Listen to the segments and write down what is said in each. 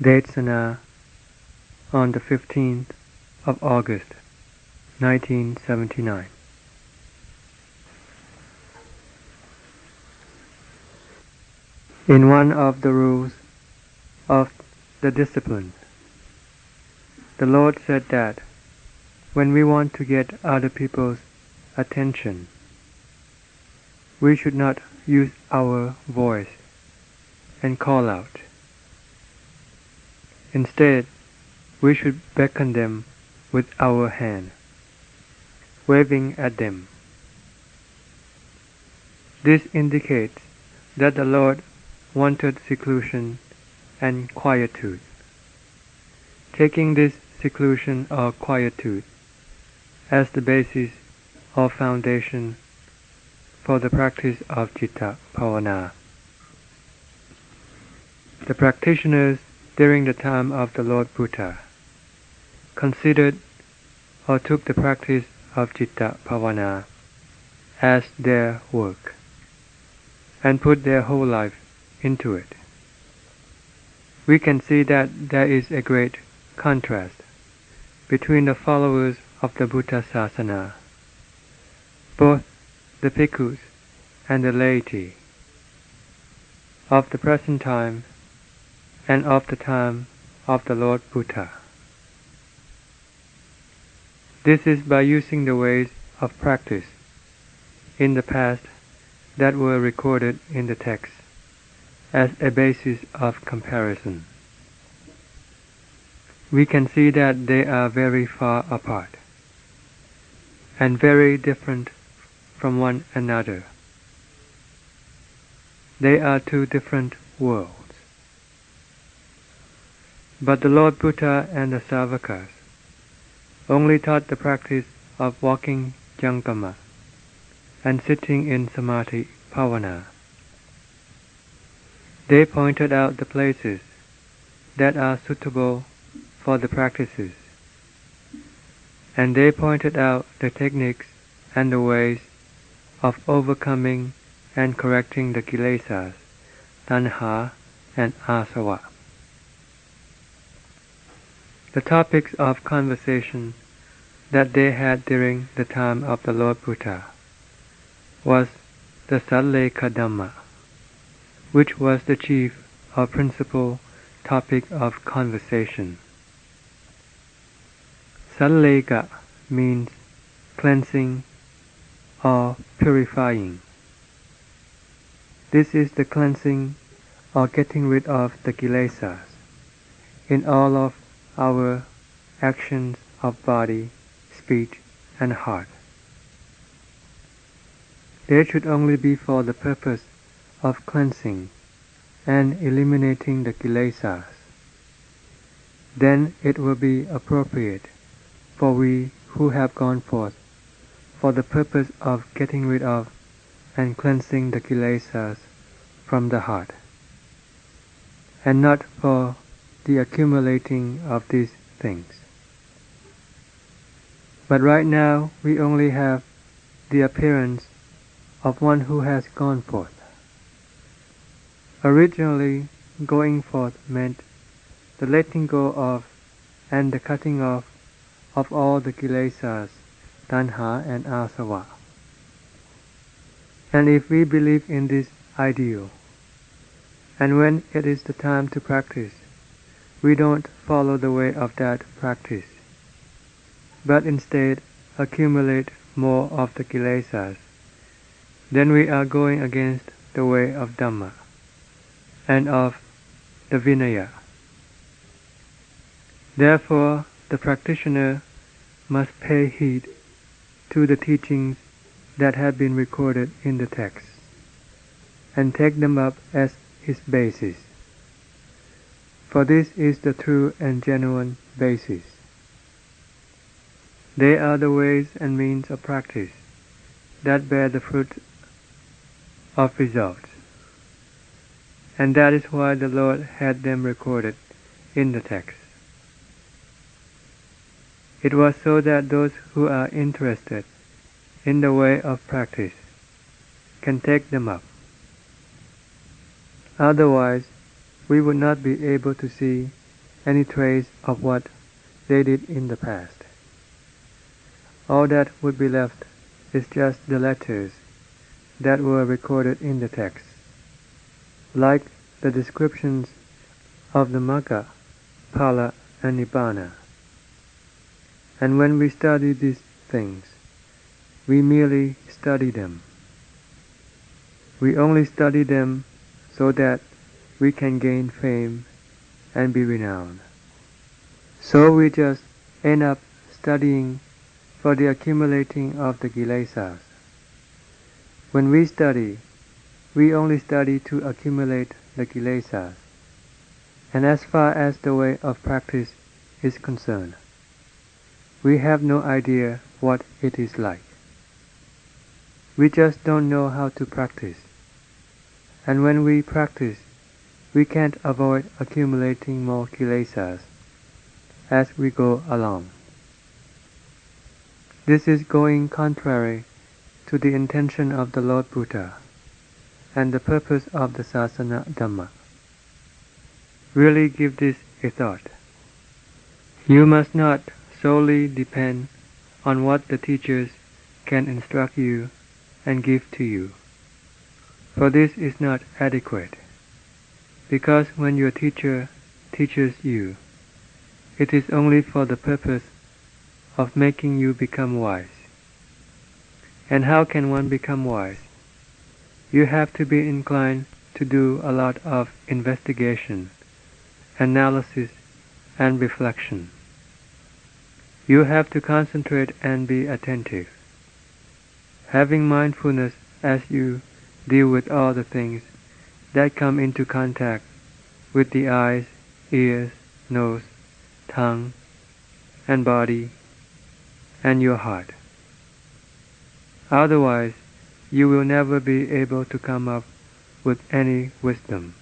Desanas on the 15th of August, 1979. In one of the rules of the discipline, the Lord said that when we want to get other people's attention, we should not use our voice and call out. Instead, we should beckon them with our hand, waving at them. This indicates that the Lord wanted seclusion and quietude. Taking this seclusion or quietude as the basis or foundation for the practice of Citta Bhavana. The practitioners during the time of the Lord Buddha considered or took the practice of Citta Bhavana as their work and put their whole life into it. We can see that there is a great contrast between the followers of the Buddha Sasana, both the bhikkhus and the laity, of the present time and of the time of the Lord Buddha. This is by using the ways of practice in the past that were recorded in the text as a basis of comparison. We can see that they are very far apart and very different from one another. They are two different worlds. But the Lord Buddha and the Savakas only taught the practice of walking Jangama and sitting in Samadhi Bhavana. They pointed out the places that are suitable for the practices, and they pointed out the techniques and the ways of overcoming and correcting the kilesas, tanha and asava. The topics of conversation that they had during the time of the Lord Buddha was the Salleka Dhamma, which was the chief or principal topic of conversation. Salleka means cleansing or purifying. This is the cleansing or getting rid of the kilesas in all of our actions of body, speech, and heart. They should only be for the purpose of cleansing and eliminating the kilesas. Then it will be appropriate for we who have gone forth for the purpose of getting rid of and cleansing the kilesas from the heart, and not for the accumulating of these things. But right now we only have the appearance of one who has gone forth. Originally, going forth meant the letting go of and the cutting off of all the kilesas, tanha and asava. And if we believe in this ideal, and when it is the time to practice, we don't follow the way of that practice, but instead accumulate more of the kilesas, then we are going against the way of Dhamma and of the Vinaya. Therefore, the practitioner must pay heed to the teachings that have been recorded in the text and take them up as his basis. For this is the true and genuine basis. They are the ways and means of practice that bear the fruit of results. And that is why the Lord had them recorded in the text. It was so that those who are interested in the way of practice can take them up. Otherwise, we would not be able to see any trace of what they did in the past. All that would be left is just the letters that were recorded in the text, like the descriptions of the Magga, Phala, and Nibbana. And when we study these things, we merely study them. We only study them so that we can gain fame and be renowned. So we just end up studying for the accumulating of the kilesas. When we study, we only study to accumulate the kilesas, and as far as the way of practice is concerned, we have no idea what it is like. We just don't know how to practice, and when we practice, we can't avoid accumulating more kilesas as we go along. This is going contrary to the intention of the Lord Buddha and the purpose of the Sasana Dhamma. Really give this a thought. You must not solely depend on what the teachers can instruct you and give to you, for this is not adequate, because when your teacher teaches you, it is only for the purpose of making you become wise. And how can one become wise? You have to be inclined to do a lot of investigation, analysis, and reflection. You have to concentrate and be attentive, having mindfulness as you deal with all the things that come into contact with the eyes, ears, nose, tongue, and body, and your heart. Otherwise, you will never be able to come up with any wisdom.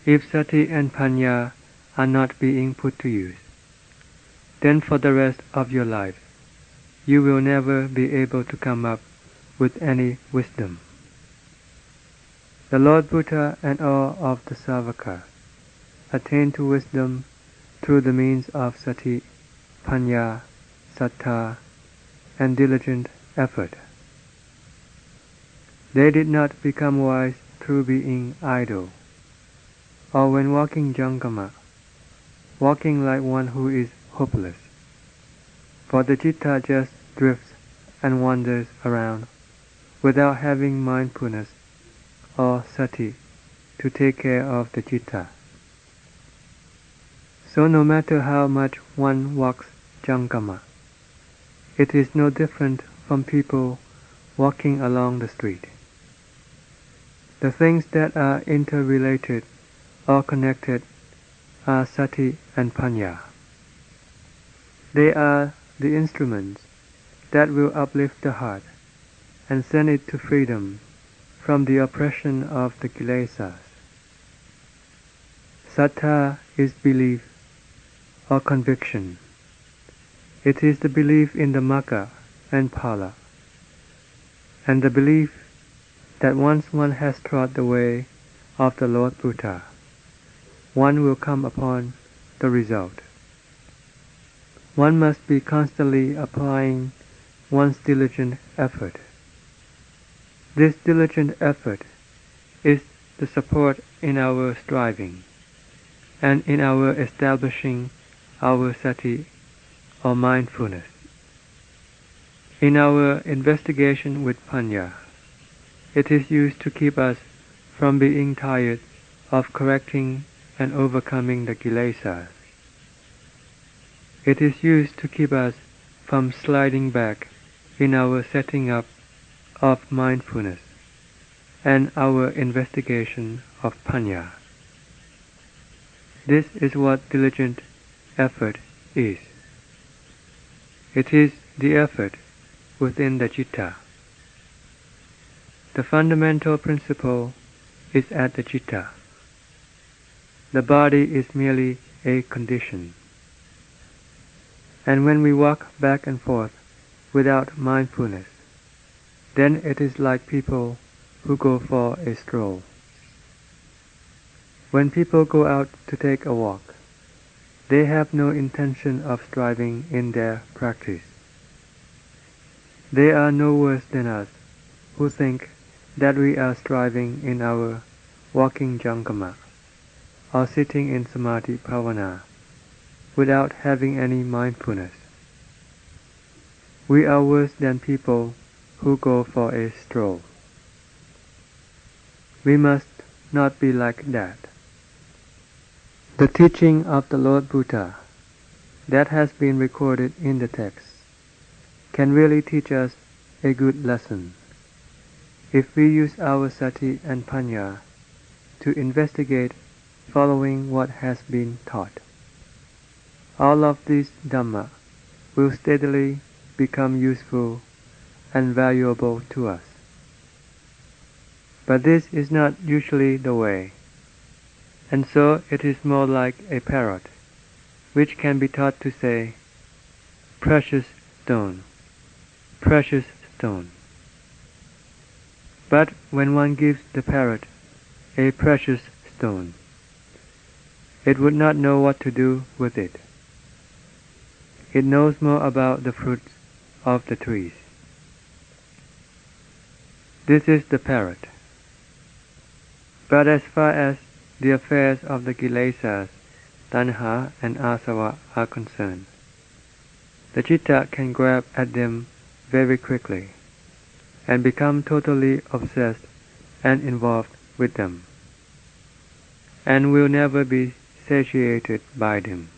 If sati and panya are not being put to use, then for the rest of your life, you will never be able to come up with any wisdom. The Lord Buddha and all of the Savakas attain to wisdom through the means of sati, panya, sattha, and diligent effort. They did not become wise through being idle, or when walking jangama, walking like one who is hopeless, for the citta just drifts and wanders around without having mindfulness or sati to take care of the citta. So no matter how much one walks jangama, it is no different from people walking along the street. The things that are interrelated or connected are sati and panya. They are the instruments that will uplift the heart and send it to freedom from the oppression of the kilesas. Sattha is belief or conviction. It is the belief in the Magga and Phala, and the belief that once one has trod the way of the Lord Buddha, one will come upon the result. One must be constantly applying one's diligent effort. This diligent effort is the support in our striving and in our establishing our sati or mindfulness. In our investigation with panya, it is used to keep us from being tired of correcting and overcoming the kilesas. It is used to keep us from sliding back in our setting up of mindfulness and our investigation of panya. This is what diligent effort is. It is the effort within the citta. The fundamental principle is at the citta. The body is merely a condition. And when we walk back and forth without mindfulness, then it is like people who go for a stroll. When people go out to take a walk, they have no intention of striving in their practice. They are no worse than us, who think that we are striving in our walking jankama, or sitting in samadhi bhavana, without having any mindfulness. We are worse than people who go for a stroll. We must not be like that. The teaching of the Lord Buddha that has been recorded in the text can really teach us a good lesson if we use our sati and panya to investigate following what has been taught. All of these Dhamma will steadily become useful and valuable to us. But this is not usually the way, and so it is more like a parrot, which can be taught to say, "Precious stone, precious stone." But when one gives the parrot a precious stone, it would not know what to do with it. It knows more about the fruits of the trees. This is the parrot. But as far as the affairs of the kilesas, tanha and asava are concerned, the citta can grab at them very quickly and become totally obsessed and involved with them, and will never be satiated by them.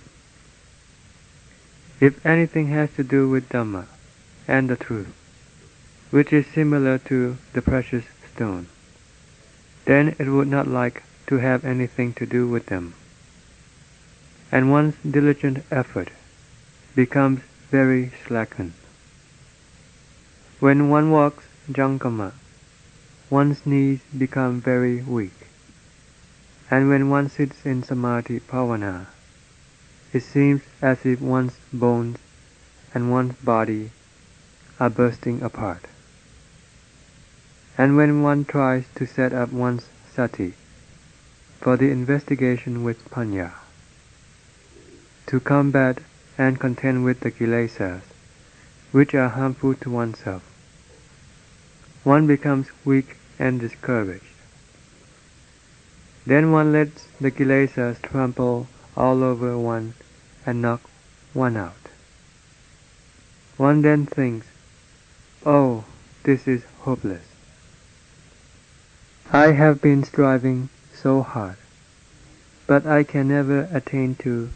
If anything has to do with Dhamma and the truth, which is similar to the precious stone, then it would not like to have anything to do with them, and one's diligent effort becomes very slackened. When one walks jankama, one's knees become very weak, and when one sits in samadhi bhavana, it seems as if one's bones and one's body are bursting apart. And when one tries to set up one's sati for the investigation with panya, to combat and contend with the kilesas, which are harmful to oneself, one becomes weak and discouraged. Then one lets the kilesas trample all over one and knock one out. One then thinks, "Oh, this is hopeless. I have been striving so hard, but I can never attain to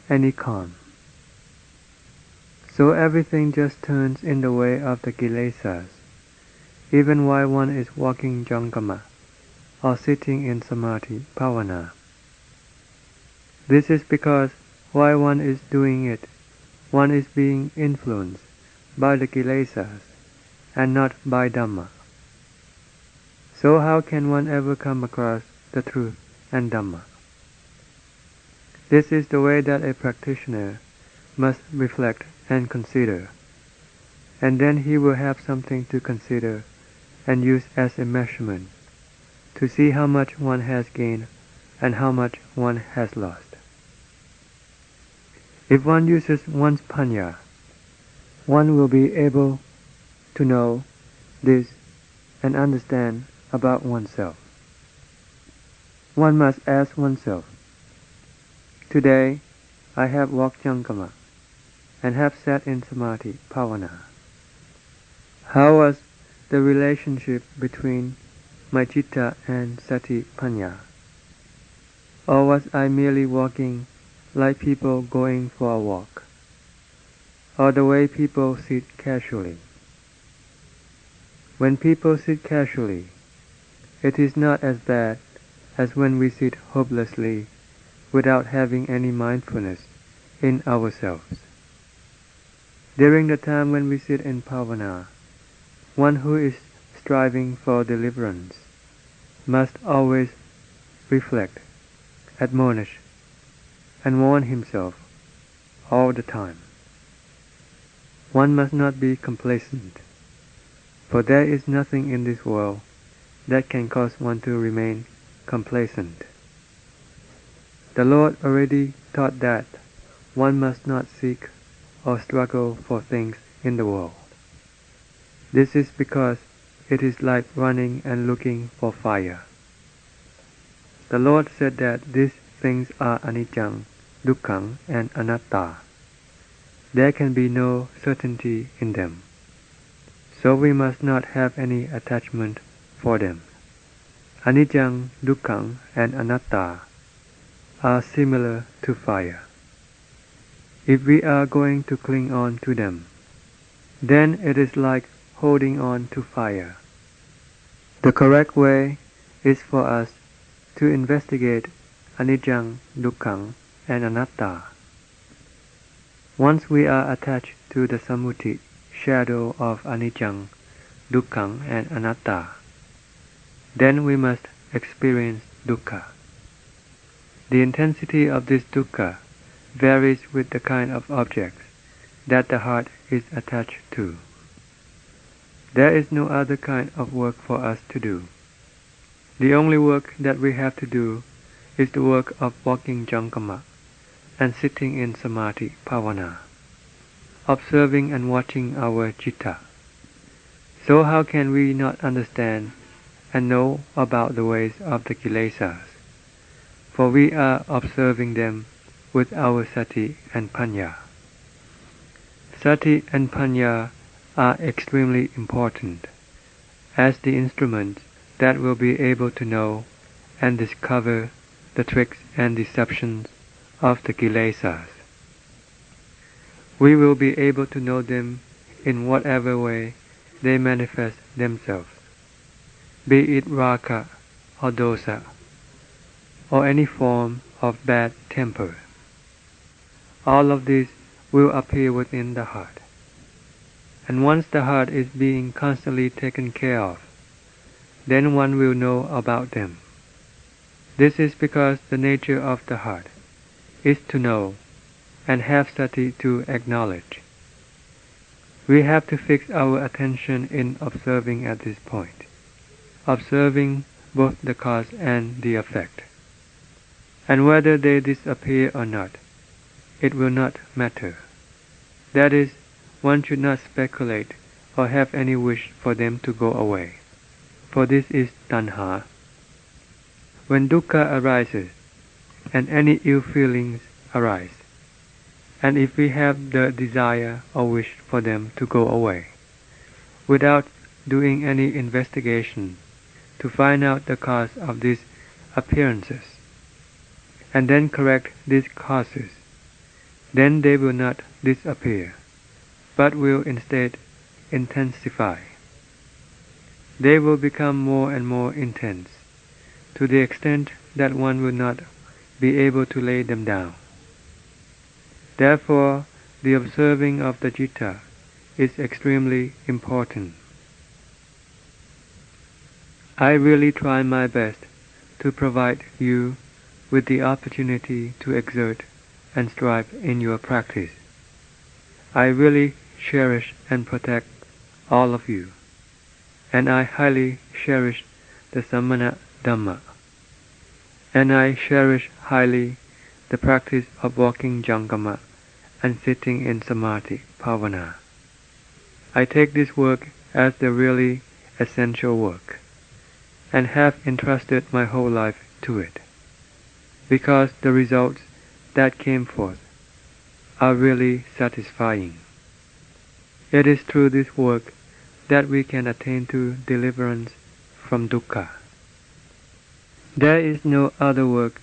any calm." So everything just turns in the way of the kilesas, even while one is walking jankama or sitting in samadhi bhavana. This is because while one is doing it, one is being influenced by the kilesas and not by Dhamma. So how can one ever come across the truth and Dhamma? This is the way that a practitioner must reflect and consider, and then he will have something to consider and use as a measurement to see how much one has gained and how much one has lost. If one uses one's panya, one will be able to know this and understand about oneself. One must ask oneself, "Today I have walked jankama and have sat in samadhi bhavana. How was the relationship between my citta and sati panya? Or was I merely walking like people going for a walk, or the way people sit casually?" When people sit casually, it is not as bad as when we sit hopelessly without having any mindfulness in ourselves. During the time when we sit in bhavana, one who is striving for deliverance must always reflect, admonish, and warn himself all the time. One must not be complacent, for there is nothing in this world that can cause one to remain complacent. The Lord already taught that one must not seek or struggle for things in the world. This is because it is like running and looking for fire. The Lord said that these things are anicca, dukkha, and anatta. There can be no certainty in them, so we must not have any attachment for them. Anicca, dukkha, and anatta are similar to fire. If we are going to cling on to them, then it is like holding on to fire. The correct way is for us to investigate anicca, dukkha, and anatta. Once we are attached to the samuti, shadow of anicca, dukkha, and anatta, then we must experience dukkha. The intensity of this dukkha varies with the kind of objects that the heart is attached to. There is no other kind of work for us to do. The only work that we have to do is the work of walking jankama and sitting in samadhi bhavana, observing and watching our citta. So how can we not understand and know about the ways of the kilesas? For we are observing them with our sati and panna. Sati and panna are extremely important as the instruments that will be able to know and discover the tricks and deceptions of the kilesas. We will be able to know them in whatever way they manifest themselves, be it raga or dosa, or any form of bad temper. All of these will appear within the heart. And once the heart is being constantly taken care of, then one will know about them. This is because the nature of the heart is to know and have sati to acknowledge. We have to fix our attention in observing at this point, observing both the cause and the effect. And whether they disappear or not, it will not matter. That is, one should not speculate or have any wish for them to go away, for this is tanha. When dukkha arises, and any ill feelings arise, and if we have the desire or wish for them to go away, without doing any investigation to find out the cause of these appearances, and then correct these causes, then they will not disappear, but will instead intensify. They will become more and more intense, to the extent that one will not be able to lay them down. Therefore, the observing of the citta is extremely important. I really try my best to provide you with the opportunity to exert and strive in your practice. I really cherish and protect all of you, and I highly cherish the samana Dhamma, and I cherish highly the practice of walking jankama and sitting in samadhi bhavana. I take this work as the really essential work, and have entrusted my whole life to it, because the results that came forth are really satisfying. It is through this work that we can attain to deliverance from dukkha. There is no other work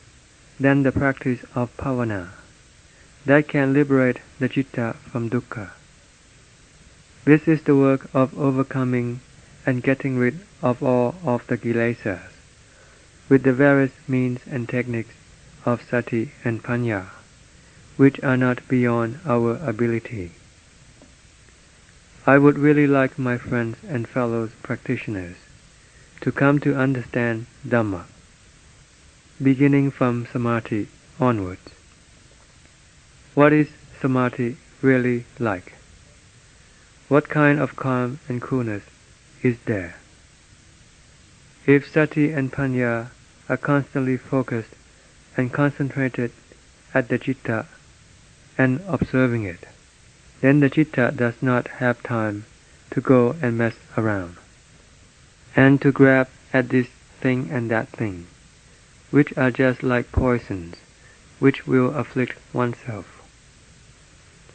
than the practice of bhavana that can liberate the citta from dukkha. This is the work of overcoming and getting rid of all of the kilesas, with the various means and techniques of sati and panna, which are not beyond our ability. I would really like my friends and fellow practitioners to come to understand Dhamma, beginning from samadhi onwards. What is samadhi really like? What kind of calm and coolness is there? If sati and panna are constantly focused and concentrated at the citta and observing it, then the citta does not have time to go and mess around, and to grab at this thing and that thing, which are just like poisons, which will afflict oneself.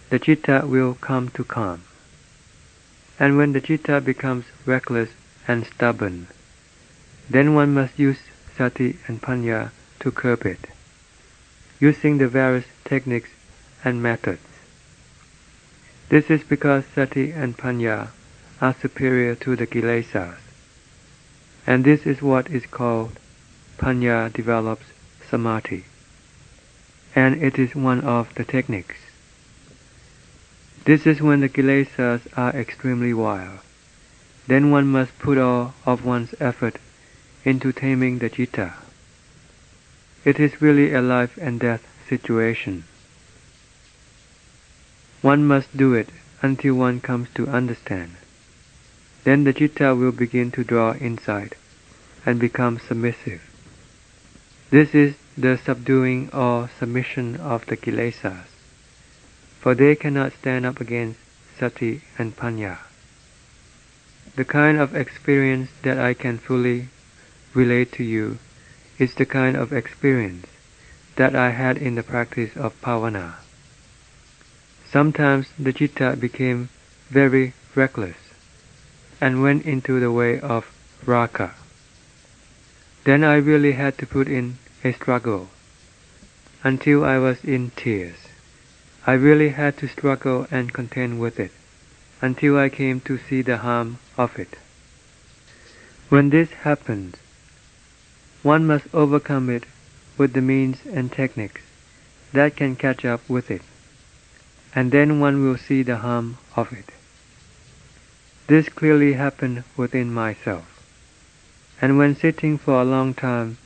The citta will come to calm. And when the citta becomes reckless and stubborn, then one must use sati and panna to curb it, using the various techniques and methods. This is because sati and panna are superior to the kilesas, and this is what is called panna develops samadhi, and it is one of the techniques. This is when the kilesas are extremely wild. Then one must put all of one's effort into taming the citta. It is really a life and death situation. One must do it until one comes to understand. Then the citta will begin to draw inside and become submissive. This is the subduing or submission of the kilesas, for they cannot stand up against sati and panna. The kind of experience that I can fully relate to you is the kind of experience that I had in the practice of bhavana. Sometimes the citta became very reckless and went into the way of raga. Then I really had to put in a struggle until I was in tears. I really had to struggle and contend with it until I came to see the harm of it. When this happens, one must overcome it with the means and techniques that can catch up with it, and then one will see the harm of it. This clearly happened within myself, and when sitting for a long time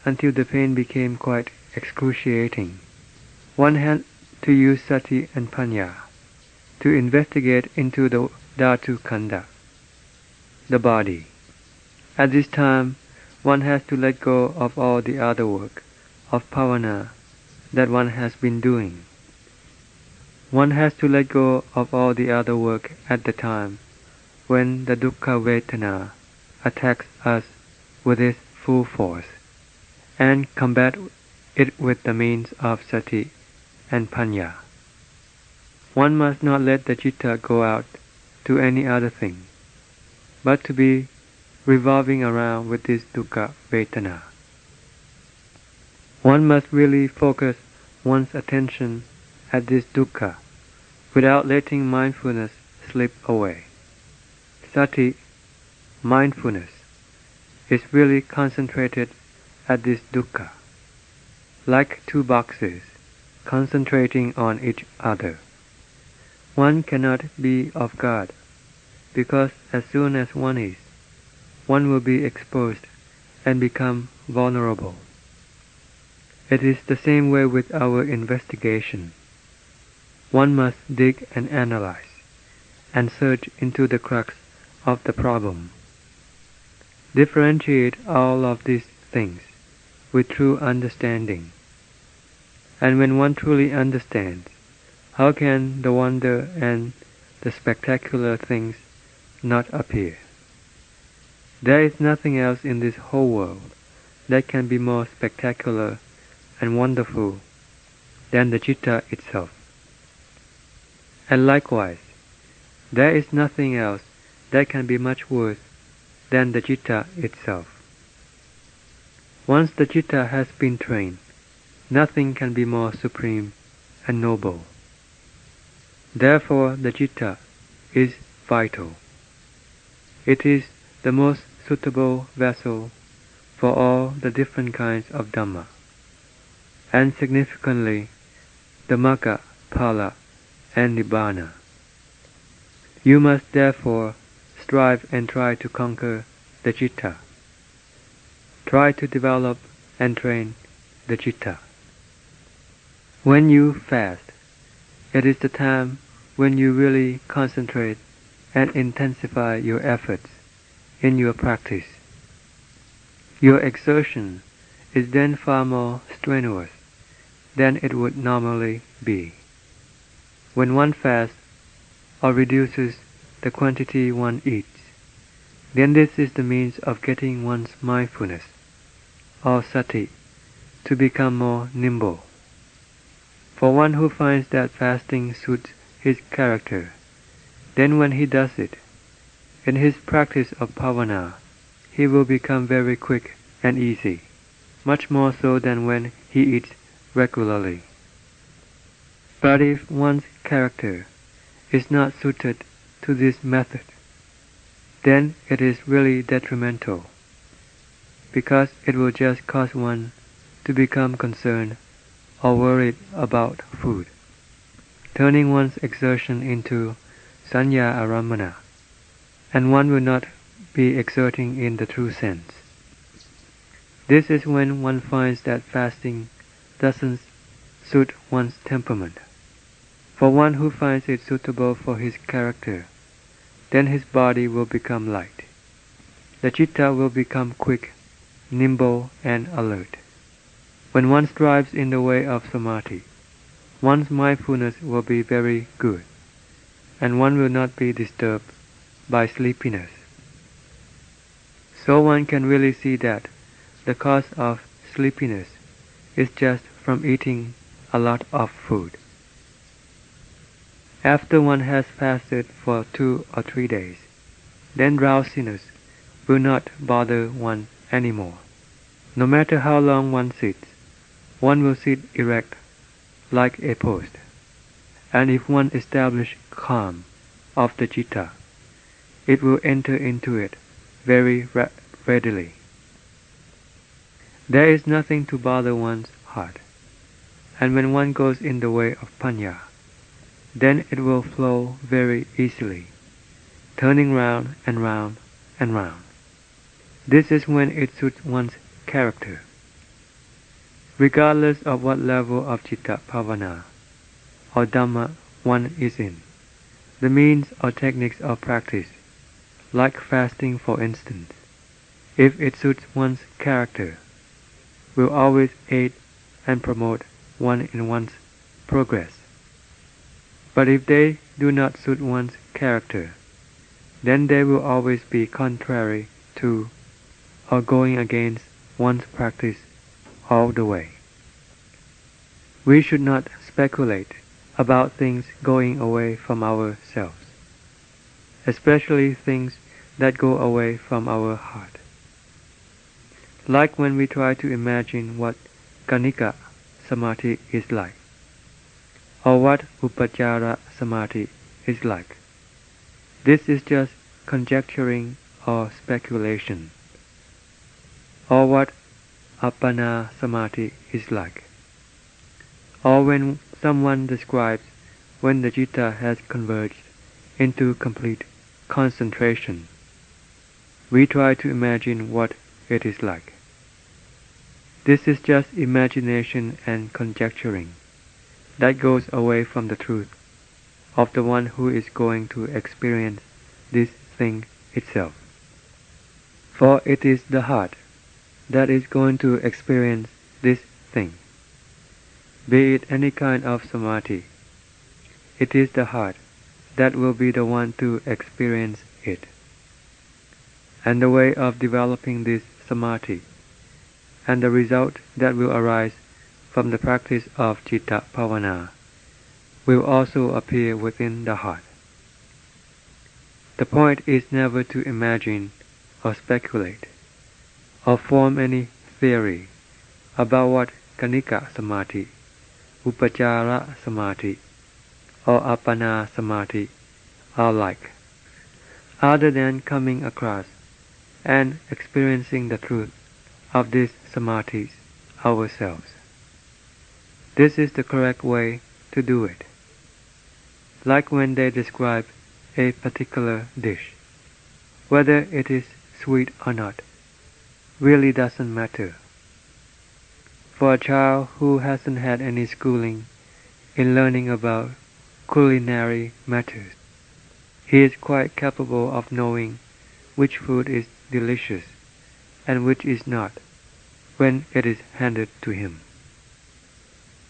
until the pain became quite excruciating, one had to use sati and panna to investigate into the dhatu khanda, the body. At this time, one has to let go of all the other work of bhavana that one has been doing. One has to let go of all the other work at the time when the dukkha vedana attacks us with its full force, and combat it with the means of sati and panna. One must not let the citta go out to any other thing, but to be revolving around with this dukkha vedana. One must really focus one's attention at this dukkha without letting mindfulness slip away. Sati, mindfulness, is really concentrated at this dukkha, like two boxes concentrating on each other. One cannot be off guard, because as soon as one is, one will be exposed and become vulnerable. It is the same way with our investigation. One must dig and analyze, and search into the crux of the problem. Differentiate all of these things with true understanding. And when one truly understands, how can the wonder and the spectacular things not appear? There is nothing else in this whole world that can be more spectacular and wonderful than the citta itself. And likewise, there is nothing else that can be much worse than the citta itself. Once the citta has been trained, nothing can be more supreme and noble. Therefore the citta is vital. It is the most suitable vessel for all the different kinds of Dhamma, and significantly the Magga, Phala, and Nibbana. You must therefore strive and try to conquer the citta. Try to develop and train the citta. When you fast, it is the time when you really concentrate and intensify your efforts in your practice. Your exertion is then far more strenuous than it would normally be. When one fasts or reduces the quantity one eats, then this is the means of getting one's mindfulness, or sati, to become more nimble. For one who finds that fasting suits his character, then when he does it, in his practice of bhavana, he will become very quick and easy, much more so than when he eats regularly. But if one's character is not suited to this method, then it is really detrimental, because it will just cause one to become concerned or worried about food, turning one's exertion into sanya aramana, and one will not be exerting in the true sense. This is when one finds that fasting doesn't suit one's temperament. For one who finds it suitable for his character, then his body will become light. The citta will become quick, nimble, and alert. When one strives in the way of samadhi, one's mindfulness will be very good, and one will not be disturbed by sleepiness. So one can really see that the cause of sleepiness is just from eating a lot of food. After one has fasted for 2 or 3 days, then drowsiness will not bother one anymore. No matter how long one sits, one will sit erect like a post. And if one establishes calm of the citta, it will enter into it very readily. There is nothing to bother one's heart, and when one goes in the way of panya, then it will flow very easily, turning round and round and round. This is when it suits one's character. Regardless of what level of citta bhavana or Dhamma one is in, the means or techniques of practice, like fasting for instance, if it suits one's character, will always aid and promote one in one's progress. But if they do not suit one's character, then they will always be contrary to or going against one's practice all the way. We should not speculate about things going away from ourselves, especially things that go away from our heart. Like when we try to imagine what kanika samadhi is like, or what upachara samadhi is like. This is just conjecturing or speculation. Or what appana samadhi is like. Or when someone describes when the citta has converged into complete concentration, we try to imagine what it is like. This is just imagination and conjecturing that goes away from the truth of the one who is going to experience this thing itself. For it is the heart that is going to experience this thing. Be it any kind of samadhi, it is the heart that will be the one to experience it. And the way of developing this samadhi, and the result that will arise from the practice of citta bhavana, will also appear within the heart. The point is never to imagine or speculate, or form any theory about what kanika samadhi, upachara samadhi, or appana samadhi are like, other than coming across and experiencing the truth of these samadhis ourselves. This is the correct way to do it. Like when they describe a particular dish, whether it is sweet or not, really doesn't matter. For a child who hasn't had any schooling in learning about culinary matters, he is quite capable of knowing which food is delicious and which is not, when it is handed to him.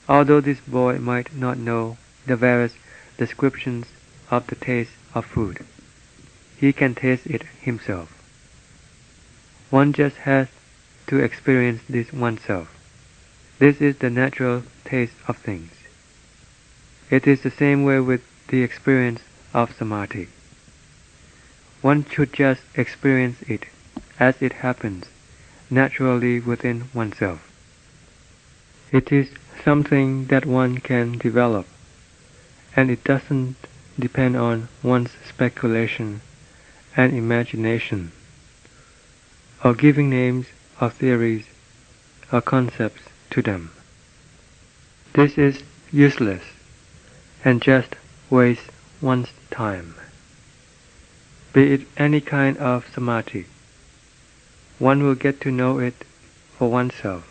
Although this boy might not know the various descriptions of the taste of food, he can taste it himself. One just has to experience this oneself. This is the natural taste of things. It is the same way with the experience of samadhi. One should just experience it as it happens naturally within oneself. It is something that one can develop, and it doesn't depend on one's speculation and imagination, or giving names or theories or concepts to them. This is useless and just wastes one's time. Be it any kind of samadhi, one will get to know it for oneself.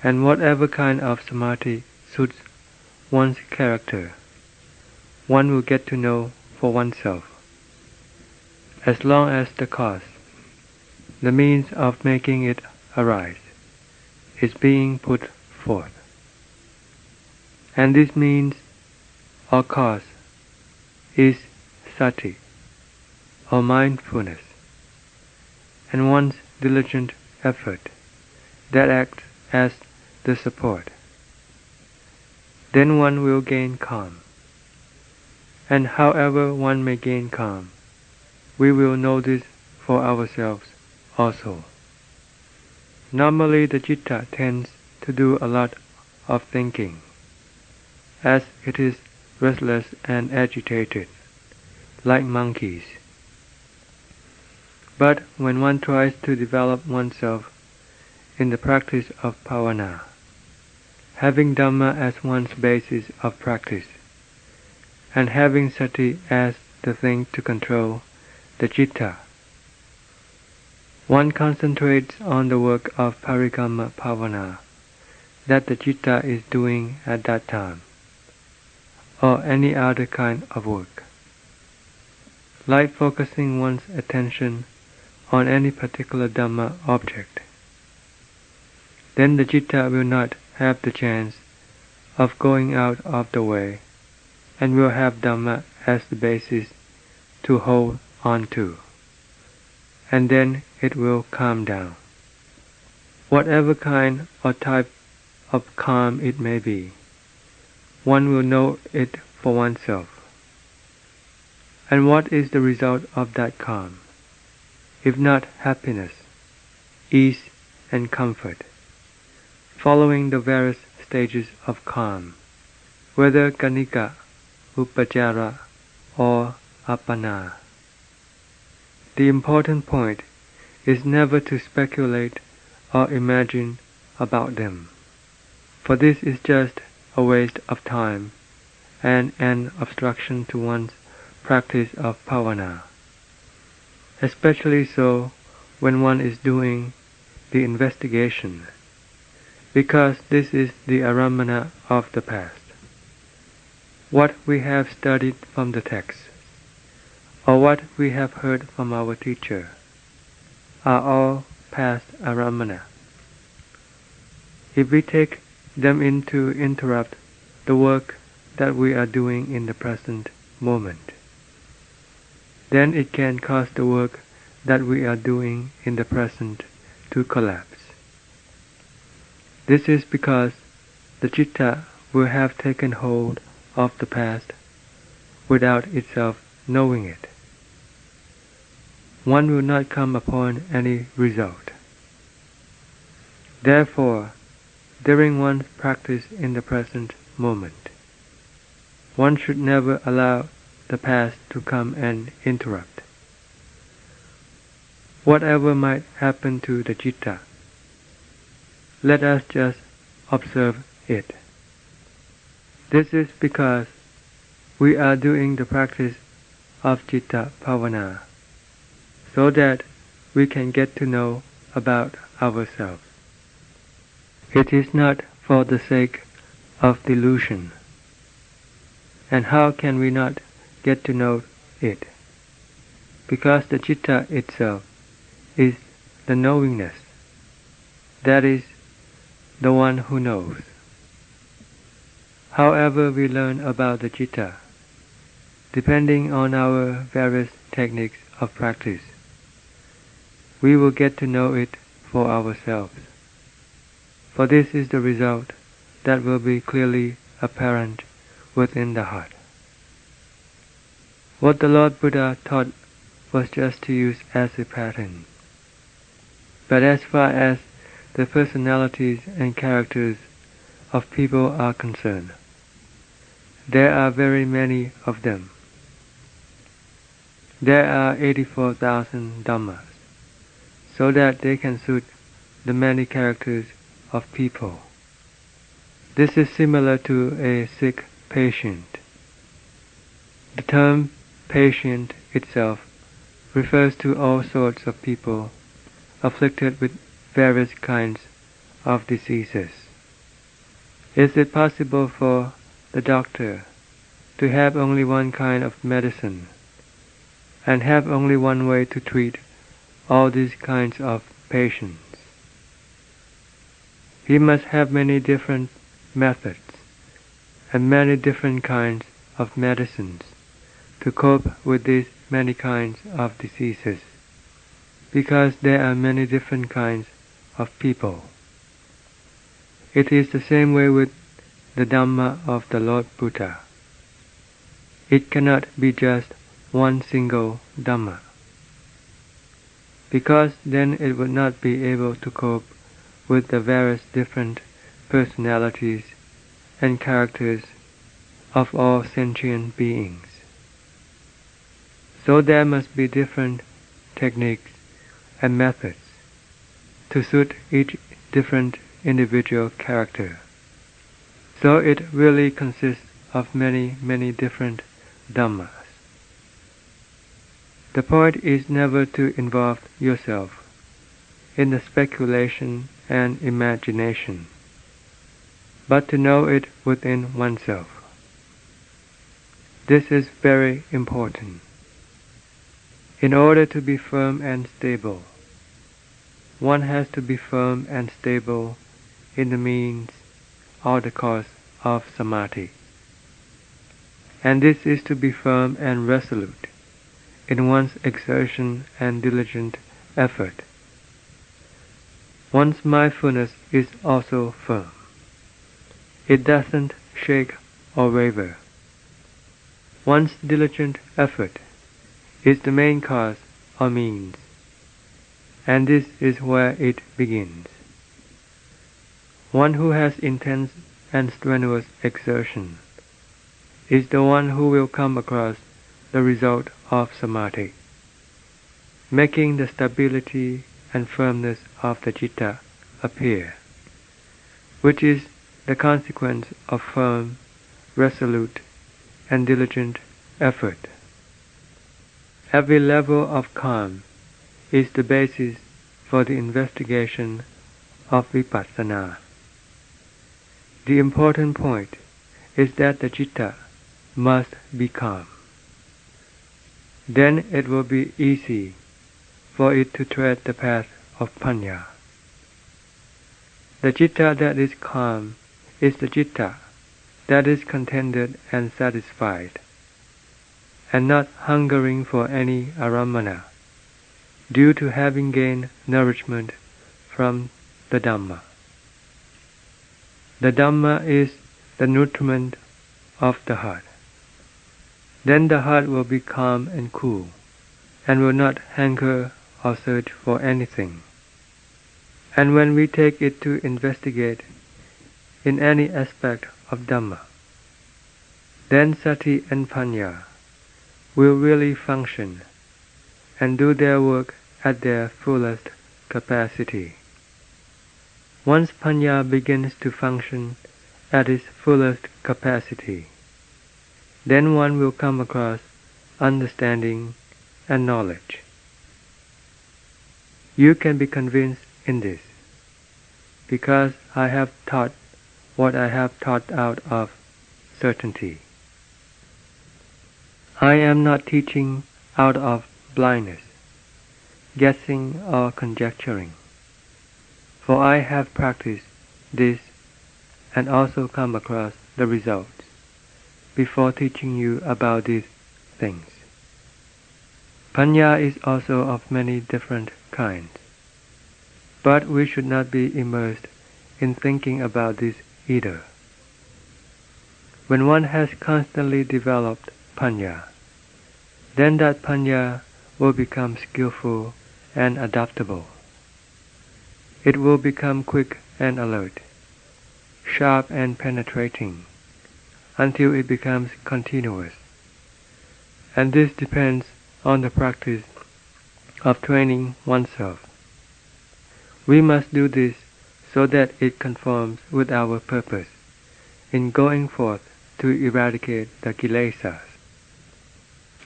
And whatever kind of samadhi suits one's character, one will get to know for oneself, as long as the cause, the means of making it arise, is being put forth. And this means or cause is sati, or mindfulness, and one's diligent effort that acts as the support. Then one will gain calm. And however one may gain calm, we will know this for ourselves also. Normally the citta tends to do a lot of thinking, as it is restless and agitated, like monkeys. But when one tries to develop oneself in the practice of bhavana, having Dhamma as one's basis of practice, and having sati as the thing to control the citta, one concentrates on the work of parikamma bhavana that the citta is doing at that time, or any other kind of work, like focusing one's attention on any particular Dhamma object. Then the citta will not have the chance of going out of the way, and will have Dhamma as the basis to hold on to, and then it will calm down. Whatever kind or type of calm it may be, one will know it for oneself. And what is the result of that calm, if not happiness, ease, and comfort, following the various stages of calm, whether kanika, upajjara, or appana? The important point is never to speculate or imagine about them, for this is just a waste of time and an obstruction to one's practice of bhavana, especially so when one is doing the investigation, because this is the aramana of the past. What we have studied from the text, or what we have heard from our teacher, are all past aramana. If we take them in to interrupt the work that we are doing in the present moment, then it can cause the work that we are doing in the present to collapse. This is because the citta will have taken hold of the past without itself knowing it. One will not come upon any result. Therefore, during one's practice in the present moment, one should never allow the past to come and interrupt. Whatever might happen to the citta, let us just observe it. This is because we are doing the practice of citta bhavana, so that we can get to know about ourselves. It is not for the sake of delusion. And how can we not get to know it? Because the citta itself is the knowingness. that is, the one who knows. However we learn about the Citta, depending on our various techniques of practice, we will get to know it for ourselves. For this is the result that will be clearly apparent within the heart. What the Lord Buddha taught was just to use as a pattern. But as far as the personalities and characters of people are concerned, there are very many of them. There are 84,000 Dhammas, so that they can suit the many characters of people. This is similar to a sick patient. The term patient itself refers to all sorts of people afflicted with various kinds of diseases. Is it possible for the doctor to have only one kind of medicine and have only one way to treat all these kinds of patients? He must have many different methods and many different kinds of medicines to cope with these many kinds of diseases, because there are many different kinds of people. It is the same way with the Dhamma of the Lord Buddha. It cannot be just one single Dhamma, because then it would not be able to cope with the various different personalities and characters of all sentient beings. So there must be different techniques and methods to suit each different individual character. So it really consists of many, many different Dhammas. The point is never to involve yourself in the speculation and imagination, but to know it within oneself. This is very important. In order to be firm and stable, one has to be firm and stable in the means or the cause of Samadhi. And this is to be firm and resolute in one's exertion and diligent effort. One's mindfulness is also firm. It doesn't shake or waver. One's diligent effort is the main cause or means, and this is where it begins. One who has intense and strenuous exertion is the one who will come across the result of Samadhi, making the stability and firmness of the Citta appear, which is the consequence of firm, resolute, and diligent effort. Every level of calm is the basis for the investigation of vipassana. The important point is that the Citta must be calm. Then it will be easy for it to tread the path of Panna. The Citta that is calm is the Citta that is contented and satisfied, and not hungering for any aramana, due to having gained nourishment from the Dhamma. The Dhamma is the nutriment of the heart. Then the heart will be calm and cool, and will not hanker or search for anything. And when we take it to investigate in any aspect of Dhamma, then Sati and Panna will really function and do their work at their fullest capacity. Once Panna begins to function at its fullest capacity, then one will come across understanding and knowledge. You can be convinced in this, because I have taught what I have taught out of certainty. I am not teaching out of blindness, guessing or conjecturing. for I have practiced this and also come across the results before teaching you about these things. Panya is also of many different kinds, but we should not be immersed in thinking about this either. When one has constantly developed Panya, then that Panya will become skillful and adaptable. It will become quick and alert, sharp and penetrating, until it becomes continuous. And this depends on the practice of training oneself. We must do this so that it conforms with our purpose in going forth to eradicate the kilesas.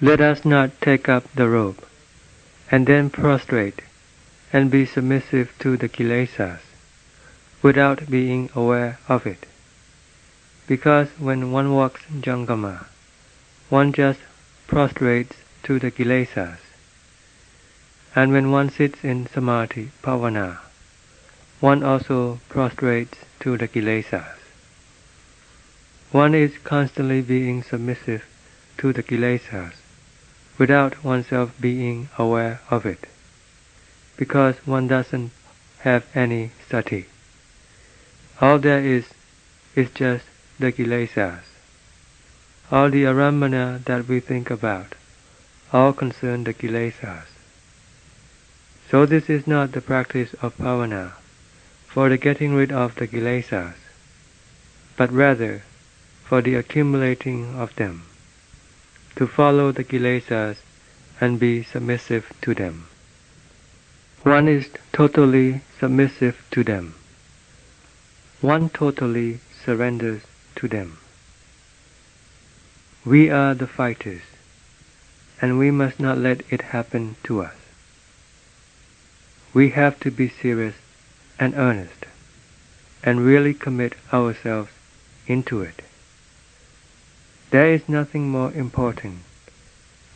Let us not take up the rope and then prostrate and be submissive to the kilesas without being aware of it. Because when one walks jangama, one just prostrates to the kilesas, and when one sits in samadhi pavana, one also prostrates to the kilesas. One is constantly being submissive to the kilesas without oneself being aware of it, because one doesn't have any sati. All there is just the kilesas. All the arambana that we think about all concern the kilesas. So this is not the practice of pavana for the getting rid of the kilesas, but rather for the accumulating of them, to follow the kilesas and be submissive to them. One is totally submissive to them. One totally surrenders to them. We are the fighters, and we must not let it happen to us. We have to be serious and earnest, and really commit ourselves into it. There is nothing more important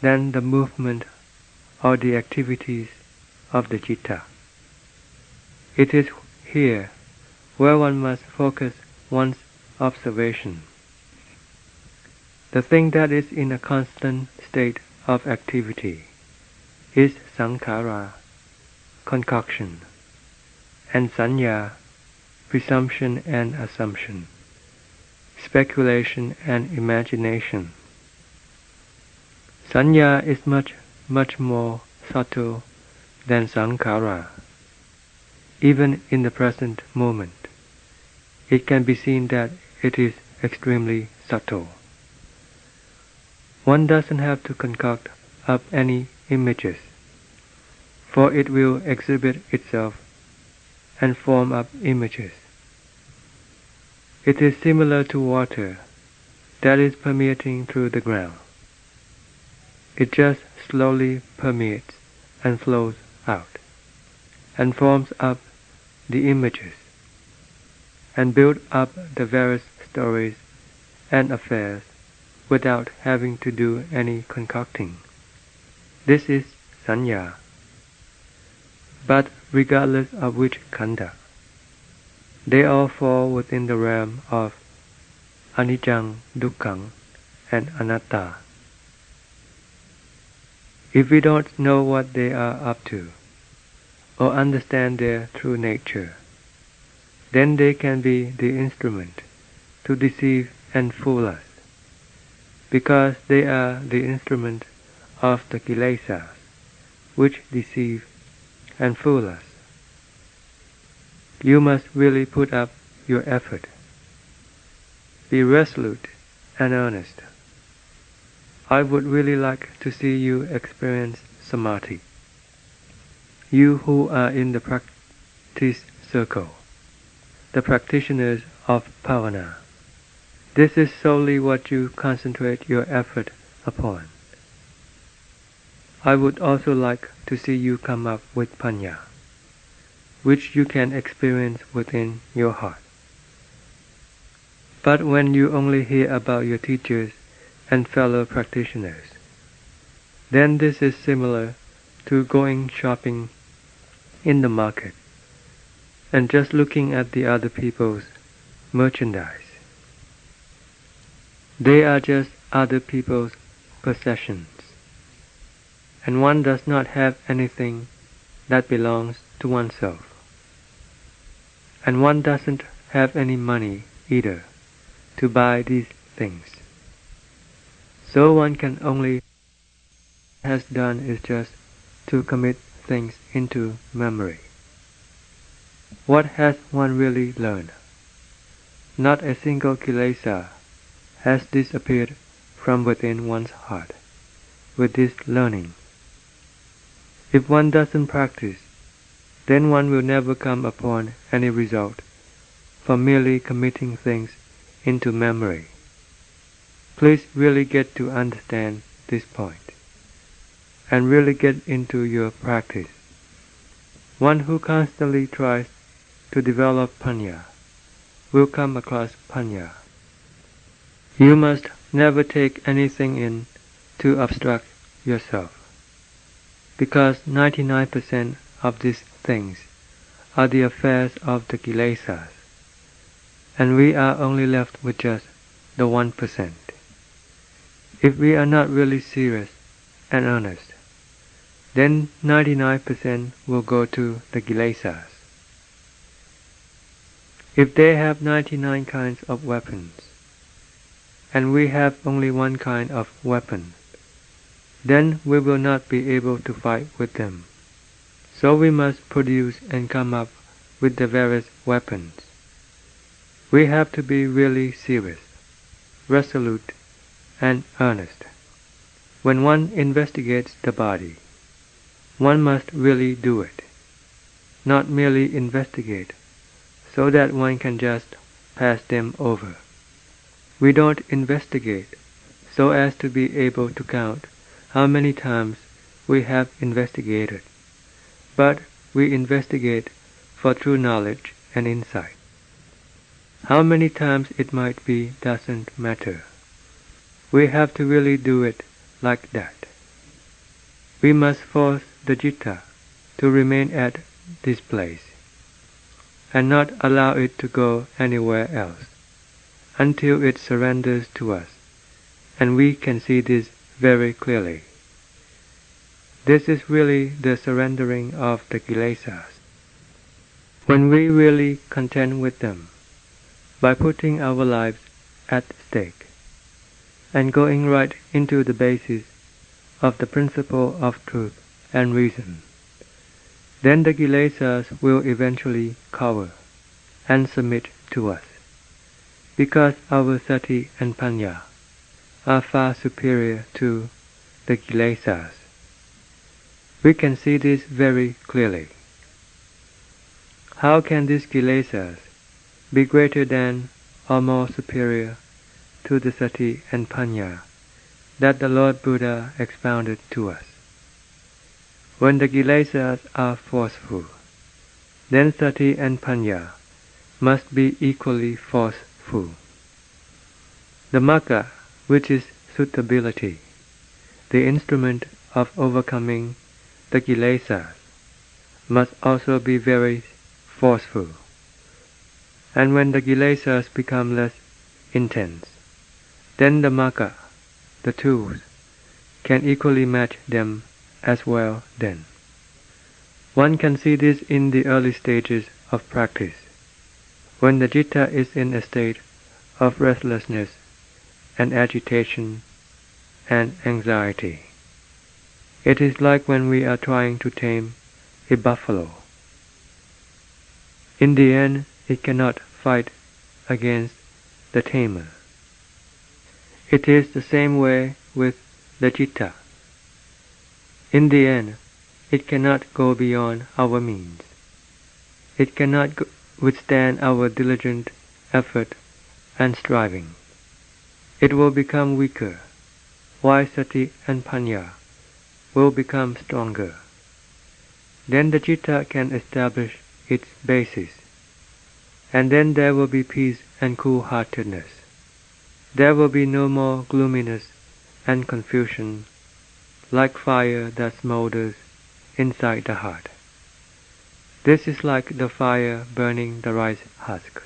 than the movement or the activities of the citta. It is here where one must focus one's observation. The thing that is in a constant state of activity is sankhara, concoction, and sanya, presumption and assumption, speculation and imagination. Sanya is much more subtle than sankhara. Even in the present moment, it can be seen that it is extremely subtle. One doesn't have to concoct up any images, for it will exhibit itself and form up images. It is similar to water that is permeating through the ground. It just slowly permeates and flows out, and forms up the images, and builds up the various stories and affairs without having to do any concocting. This is sanya. But regardless of which khandha, they all fall within the realm of anicca, dukkha, and anatta. If we don't know what they are up to, or understand their true nature, then they can be the instrument to deceive and fool us, because they are the instrument of the kilesas, which deceive and fool us. You must really put up your effort. Be resolute and earnest. I would really like to see you experience samadhi. You who are in the practice circle, the practitioners of pavana. This is solely what you concentrate your effort upon. I would also like to see you come up with panya, which you can experience within your heart. But when you only hear about your teachers and fellow practitioners, then this is similar to going shopping in the market and just looking at the other people's merchandise. They are just other people's possessions, and one does not have anything that belongs to oneself. And one doesn't have any money either to buy these things. So one can only has done is just to commit things into memory. What has one really learned? Not a single kilesa has disappeared from within one's heart with this learning. If one doesn't practice, then one will never come upon any result from merely committing things into memory. Please really get to understand this point, and really get into your practice. One who constantly tries to develop Panna will come across Panna. You must never take anything in to obstruct yourself, because 99% of these things are the affairs of the kilesas, and we are only left with just the 1%. If we are not really serious and earnest, then 99% will go to the kilesas. If they have 99 kinds of weapons, and we have only one kind of weapon, then we will not be able to fight with them. So we must produce and come up with the various weapons. We have to be really serious, resolute, and earnest. When one investigates the body, one must really do it, not merely investigate so that one can just pass them over. We don't investigate so as to be able to count how many times we have investigated, but we investigate for true knowledge and insight. How many times it might be doesn't matter. We have to really do it like that. We must force the Citta to remain at this place, and not allow it to go anywhere else, until it surrenders to us, and we can see this very clearly. This is really the surrendering of the kilesas. When we really contend with them, by putting our lives at stake, and going right into the basis of the principle of truth and reason, then the kilesas will eventually cower and submit to us, because our sati and panna are far superior to the kilesas. We can see this very clearly. How can these kilesas be greater than or more superior to the sati and panna that the Lord Buddha expounded to us? When the kilesas are forceful, then sati and panna must be equally forceful. The magga, which is suitability, the instrument of overcoming the kilesas, must also be very forceful. And when the kilesas become less intense, then the magga, the tools, can equally match them as well then. One can see this in the early stages of practice, when the citta is in a state of restlessness and agitation and anxiety. It is like when we are trying to tame a buffalo. In the end, it cannot fight against the tamer. It is the same way with the citta. In the end, it cannot go beyond our means. It cannot withstand our diligent effort and striving. It will become weaker, while sati and panna will become stronger. Then the citta can establish its basis, and then there will be peace and cool-heartedness. There will be no more gloominess and confusion, like fire that smolders inside the heart. This is like the fire burning the rice husks.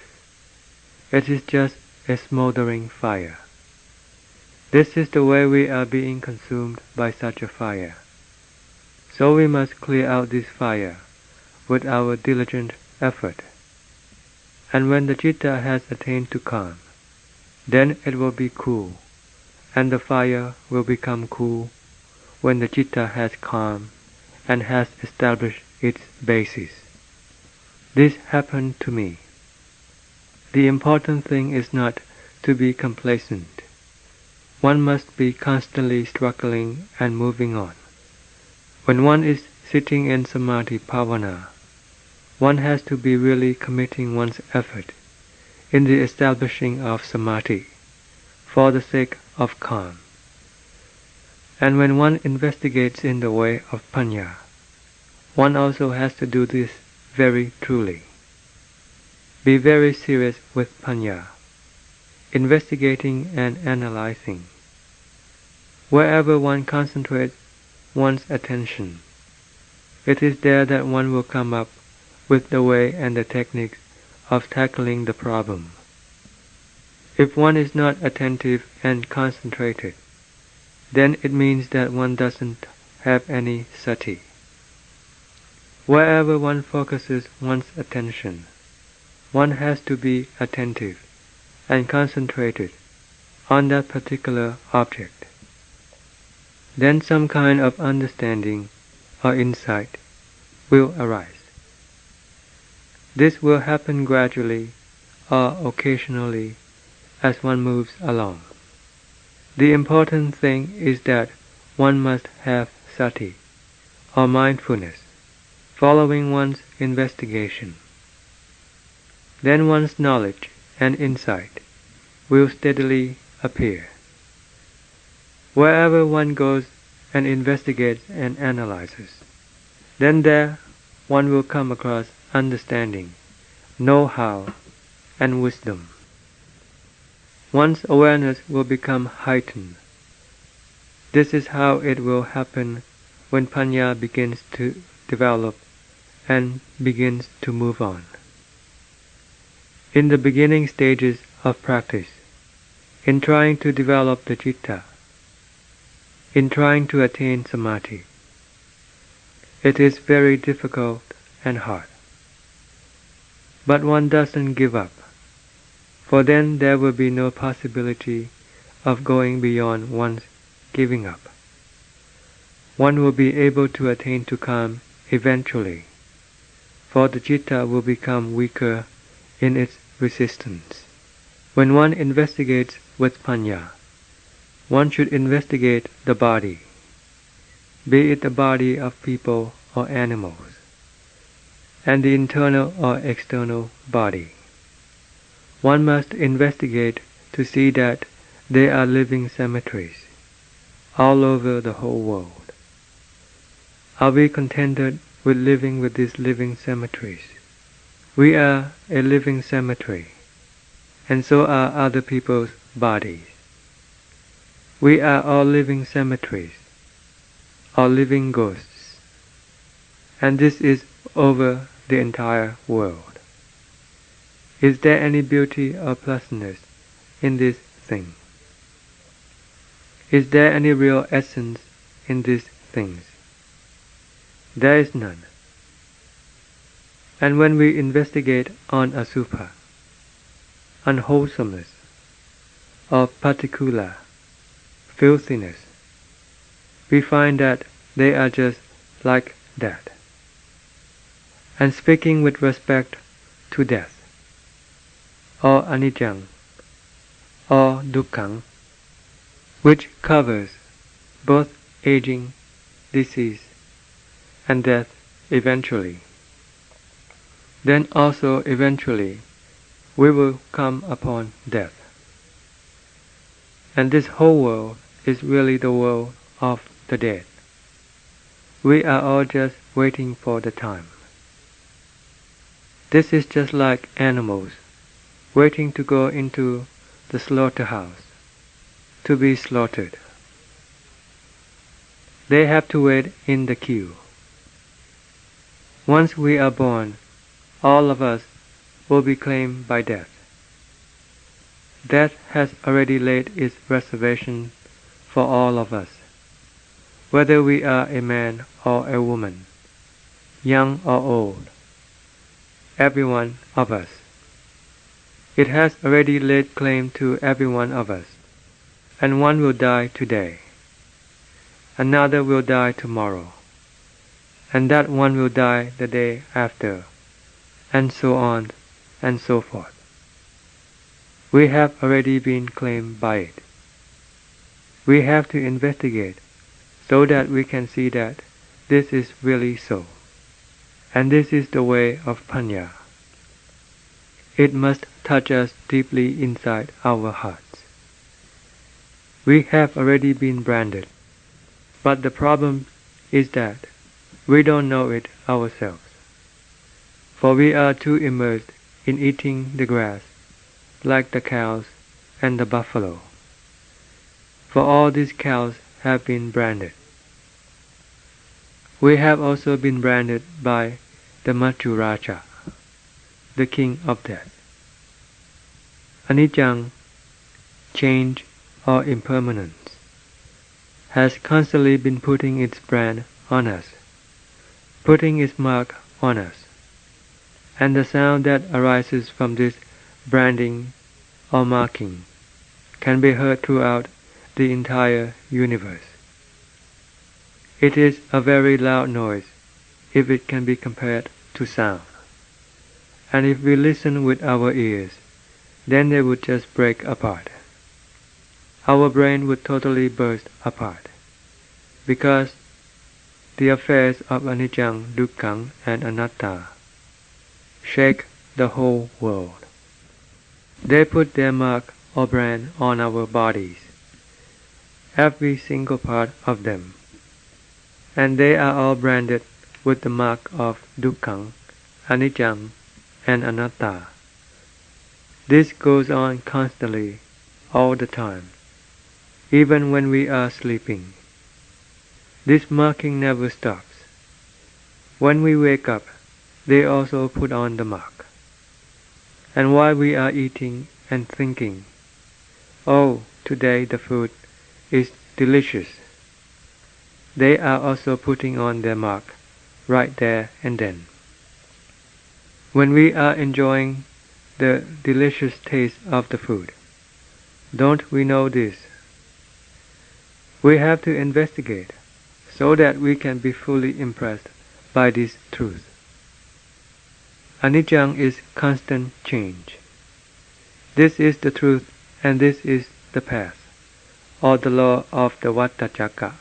It is just a smoldering fire. This is the way we are being consumed by such a fire. So we must clear out this fire with our diligent effort. And when the citta has attained to calm, then it will be cool, and the fire will become cool when the citta has calmed and has established its basis. This happened to me. The important thing is not to be complacent. One must be constantly struggling and moving on. When one is sitting in Samadhi Bhavana, one has to be really committing one's effort in the establishing of Samadhi for the sake of calm. And when one investigates in the way of Panna, one also has to do this very truly. Be very serious with Panna, investigating and analyzing. Wherever one concentrates one's attention, it is there that one will come up with the way and the techniques of tackling the problem. If one is not attentive and concentrated, then it means that one doesn't have any sati. Wherever one focuses one's attention, one has to be attentive and concentrated on that particular object. Then some kind of understanding or insight will arise. This will happen gradually or occasionally as one moves along. The important thing is that one must have sati, or mindfulness, following one's investigation. Then one's knowledge and insight will steadily appear. Wherever one goes and investigates and analyzes, then there one will come across understanding, know-how, and wisdom. One's awareness will become heightened. This is how it will happen when Panna begins to develop and begins to move on. In the beginning stages of practice, in trying to develop the citta, in trying to attain samadhi, it is very difficult and hard. But one doesn't give up, for then there will be no possibility of going beyond one's giving up. One will be able to attain to calm eventually, for the citta will become weaker in its resistance. When one investigates with Panna, one should investigate the body, be it the body of people or animals, and the internal or external body. One must investigate to see that they are living cemeteries all over the whole world. Are we contented with living with these living cemeteries? We are a living cemetery, and so are other people's bodies. We are all living cemeteries, or living ghosts, and this is over the entire world. Is there any beauty or pleasantness in this thing? Is there any real essence in these things? There is none. And when we investigate on asubha, unwholesomeness, or particular filthiness, we find that they are just like that. And speaking with respect to death, or anicca, or dukkha, which covers both aging, disease, and death eventually, then also eventually we will come upon death. And this whole world is really the world of the dead. We are all just waiting for the time. This is just like animals waiting to go into the slaughterhouse to be slaughtered. They have to wait in the queue. Once we are born, all of us will be claimed by death. Death has already laid its reservation for all of us, whether we are a man or a woman, young or old, every one of us. It has already laid claim to every one of us, and one will die today, another will die tomorrow, and that one will die the day after, and so on and so forth. We have already been claimed by it. We have to investigate so that we can see that this is really so, and this is the way of Panna. It must touch us deeply inside our hearts. We have already been branded, but the problem is that we don't know it ourselves, for we are too immersed in eating the grass like the cows and the buffalo, for all these cows have been branded. We have also been branded by the Maturaja, the king of death. Anicca, change or impermanence, has constantly been putting its brand on us, putting its mark on us, and the sound that arises from this branding or marking can be heard throughout the entire universe. It is a very loud noise if it can be compared to sound, and if we listen with our ears, then they would just break apart. Our brain would totally burst apart, because the affairs of Anicca, Dukkha, and Anatta shake the whole world. They put their mark or brand on our bodies, every single part of them, and they are all branded with the mark of Dukkha, Anicca, and Anatta. This goes on constantly, all the time, even when we are sleeping. This marking never stops. When we wake up, they also put on the mark. And while we are eating and thinking, "Oh, today the food is delicious," they are also putting on their mark right there and then. When we are enjoying the delicious taste of the food, don't we know this? We have to investigate so that we can be fully impressed by this truth. Anicca is constant change. This is the truth, and this is the path, or the law of the Vattajaka.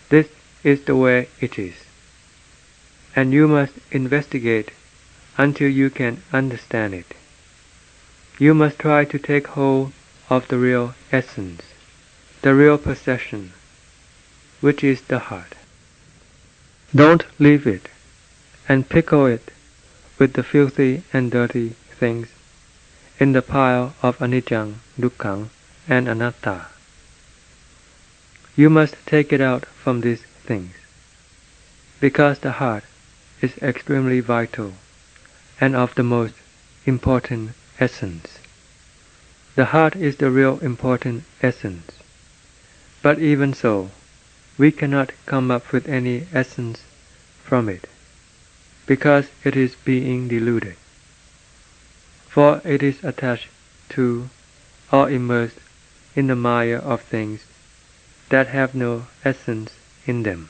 This is the way it is, and you must investigate until you can understand it. You must try to take hold of the real essence, the real possession, which is the heart. Don't leave it and pickle it with the filthy and dirty things in the pile of Anicca, Dukkha, and Anatta. You must take it out from these things, because the heart is extremely vital and of the most important essence. The heart is the real important essence, but even so, we cannot come up with any essence from it, because it is being diluted, for it is attached to or immersed in the maya of things that have no essence in them.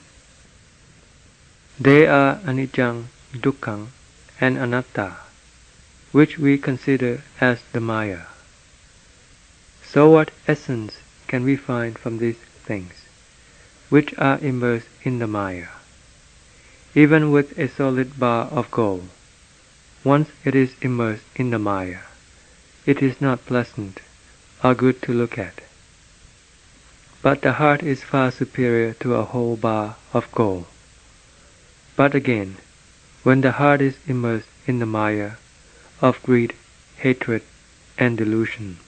They are Anicca, Dukkha, and Anatta, which we consider as the maya. So what essence can we find from these things, which are immersed in the maya? Even with a solid bar of gold, once it is immersed in the maya, it is not pleasant or good to look at. But the heart is far superior to a whole bar of gold. But again, when the heart is immersed in the maya of greed, hatred, and delusion,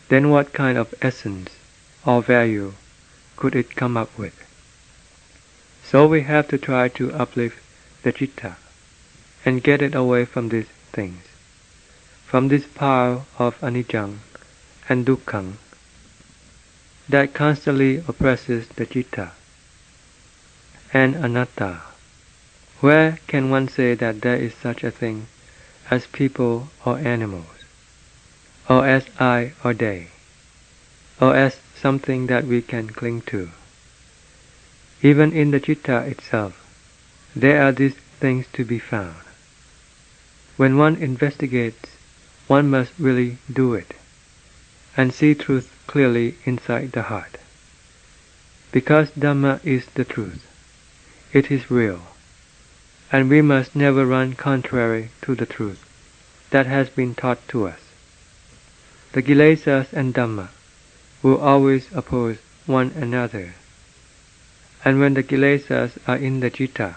then what kind of essence or value could it come up with? So we have to try to uplift the citta and get it away from these things, from this pile of anicca and dukkha that constantly oppresses the citta, and anatta. Where can one say that there is such a thing as people or animals, or as I or they, or as something that we can cling to? Even in the citta itself, there are these things to be found. When one investigates, one must really do it, and see truth clearly inside the heart. Because Dhamma is the truth, it is real, and we must never run contrary to the truth that has been taught to us. The kilesas and Dhamma will always oppose one another, and when the kilesas are in the citta,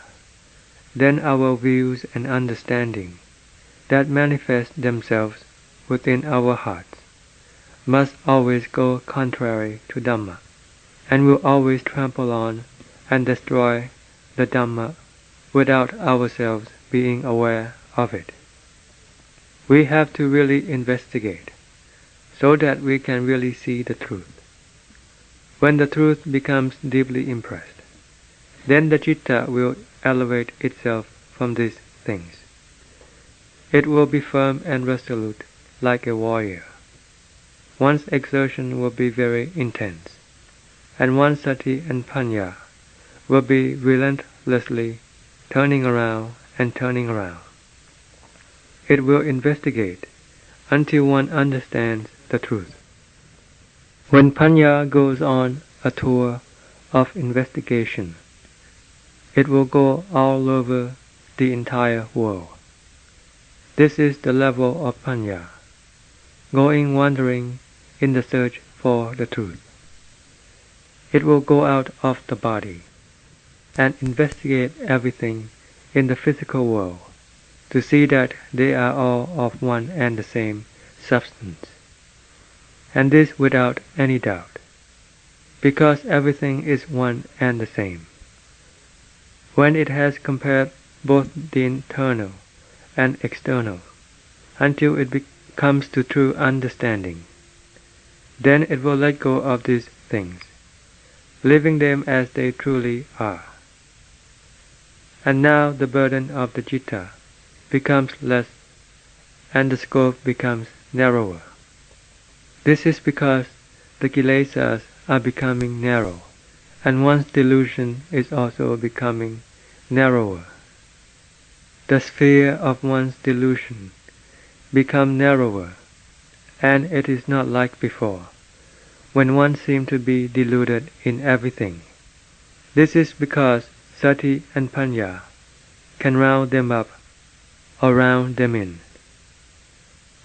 then our views and understanding that manifest themselves within our hearts must always go contrary to Dhamma, and will always trample on and destroy the Dhamma without ourselves being aware of it. We have to really investigate, so that we can really see the truth. When the truth becomes deeply impressed, then the citta will elevate itself from these things. It will be firm and resolute like a warrior. One's exertion will be very intense, and one's sati and panya will be relentlessly turning around and turning around. It will investigate until one understands the truth. When panya goes on a tour of investigation, it will go all over the entire world. This is the level of panya, going wandering in the search for the truth. It will go out of the body and investigate everything in the physical world to see that they are all of one and the same substance, and this without any doubt, because everything is one and the same. When it has compared both the internal and external until it comes to true understanding, then it will let go of these things, leaving them as they truly are. And now the burden of the citta becomes less and the scope becomes narrower. This is because the kilesas are becoming narrow, and one's delusion is also becoming narrower. The sphere of one's delusion becomes narrower, and it is not like before, when one seemed to be deluded in everything. This is because sati and panya can round them up or round them in.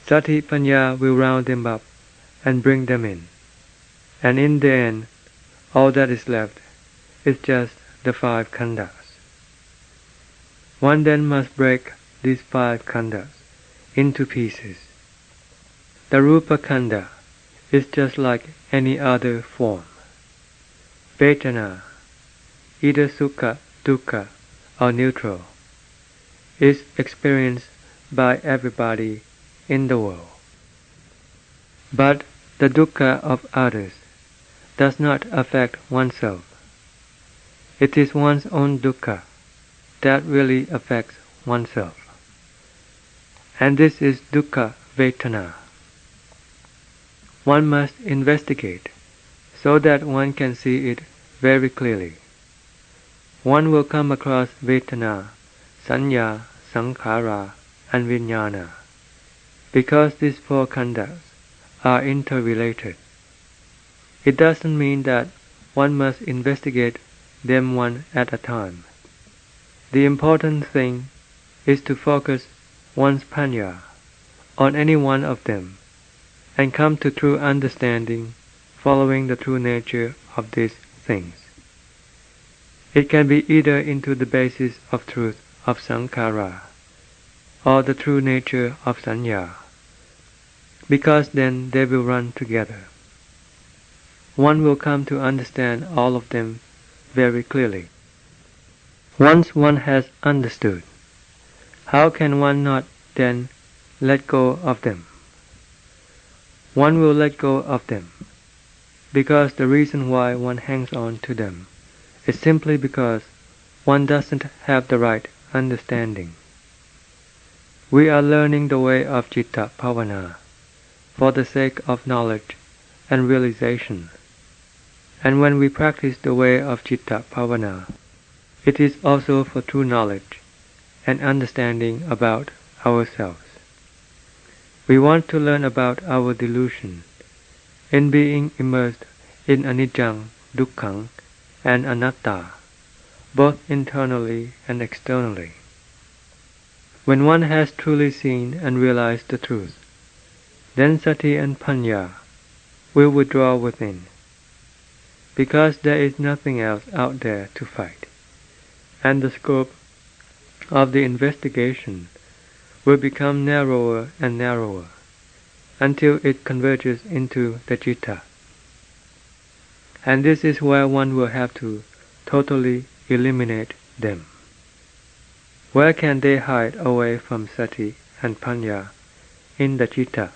Sati panya will round them up and bring them in, and in the end, all that is left is just the 5 khandhas. One then must break these 5 khandhas into pieces. The rupa khandha is just like any other form. Vedana, either sukha, dukkha, or neutral, is experienced by everybody in the world. But the dukkha of others does not affect oneself. It is one's own dukkha that really affects oneself. And this is dukkha vedana. One must investigate so that one can see it very clearly. One will come across vedana, sanya, sankhara, and vijnana, because these 4 khandhas are interrelated. It doesn't mean that one must investigate them one at a time. The important thing is to focus one's panya on any one of them and come to true understanding following the true nature of these things. It can be either into the basis of truth of sankhara or the true nature of sanya, because then they will run together. One will come to understand all of them very clearly. Once one has understood, how can one not then let go of them? One will let go of them, because the reason why one hangs on to them is simply because one doesn't have the right understanding. We are learning the way of Citta Bhavana for the sake of knowledge and realization, and when we practice the way of Citta Bhavana, it is also for true knowledge and understanding about ourselves. We want to learn about our delusion in being immersed in anicca, dukkha, and anatta, both internally and externally. When one has truly seen and realized the truth, then Sati and Panna will withdraw within, because there is nothing else out there to fight, and the scope of the investigation will become narrower and narrower until it converges into the citta. And this is where one will have to totally eliminate them. Where can they hide away from Sati and Panna? In the citta,